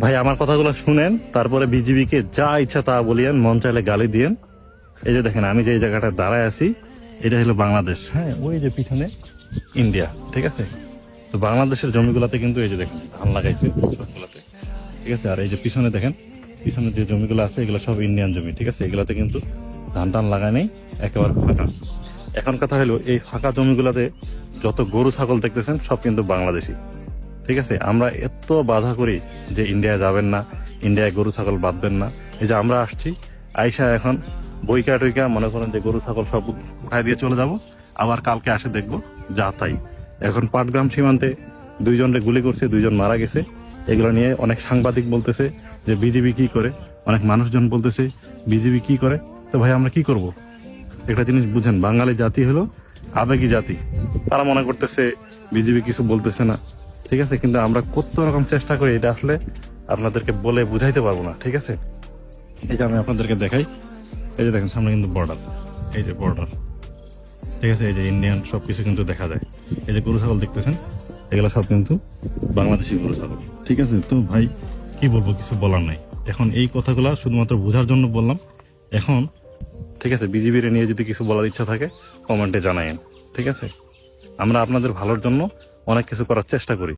ভাই আমার কথাগুলো শুনেন, তারপরে বিজিবি কে যা ইচ্ছা তা বলিয়েন, মন চাইলে গালি দিয়েন। এই যে দেখেন আমি যে এই জায়গাটা দাঁড়ায় আছি, এটা হলো বাংলাদেশ। হ্যাঁ, ওই যে পিছনে ইন্ডিয়া, ঠিক আছে। তো বাংলাদেশের জমিগুলাতে কিন্তু এই যে দেখেন ধান লাগাইছে সবগুলাতে, ঠিক আছে। আর এই যে পিছনে দেখেন, পিছনে যে জমিগুলো আছে এগুলো সব ইন্ডিয়ান জমি, ঠিক আছে। এগুলাতে কিন্তু ধান টান লাগায় নেই, একেবারে ফাঁকা। এখন কথা হলো এই ফাঁকা জমিগুলাতে যত গরু ছাগল দেখতেছেন সব কিন্তু বাংলাদেশি, ঠিক আছে। আমরা এত বাধা করি যে ইন্ডিয়ায় যাবেন না, ইন্ডিয়ায় গরু ছাগল বাঁধবেন না। এই যে আমরা আসছি, আইসা এখন বইকা টইকা মনে করেন যে গরু ছাগল সব উঠাই দিয়ে চলে যাব, আবার কালকে আসে দেখবো যা তাই। এখন পাটগ্রাম সীমান্তে দুইজনরে গুলি করছে, দুইজন মারা গেছে। এগুলো নিয়ে অনেক সাংবাদিক বলতেছে যে বিজিবি কি করে, অনেক মানুষজন বলতেছে বিজিবি কি করে। তো ভাই আমরা কি করব? একটা জিনিস বুঝেন, বাঙালি জাতি হলো আবেগী জাতি। তারা মনে করতেছে বিজিবি কিছু বলতেছে না, ঠিক আছে। কিন্তু আমরা কত রকম চেষ্টা করি, এটা আসলে আপনাদেরকে বলে বুঝাইতে পারবো না, ঠিক আছে। এই যে আমি আপনাদেরকে দেখাই, এই যে দেখেন সামনে কিন্তু বর্ডার, এই যে বর্ডার, ঠিক আছে। এই যে ইন্ডিয়ান সবকিছু কিন্তু দেখা যায়। এই যে গরু ছাগল দেখতেছেন, এগুলো সব কিন্তু বাংলাদেশি গরু ছাগল, ঠিক আছে। তো ভাই কি বলবো, কিছু বলার নাই। এখন এই কথাগুলো শুধুমাত্র বোঝার জন্য বললাম। এখন ঠিক আছে, বিজিবির নিয়ে যদি কিছু বলার ইচ্ছা থাকে কমেন্টে জানায়েন, ঠিক আছে। আমরা আপনাদের ভালোর জন্য অনেক কিছু করার চেষ্টা করি।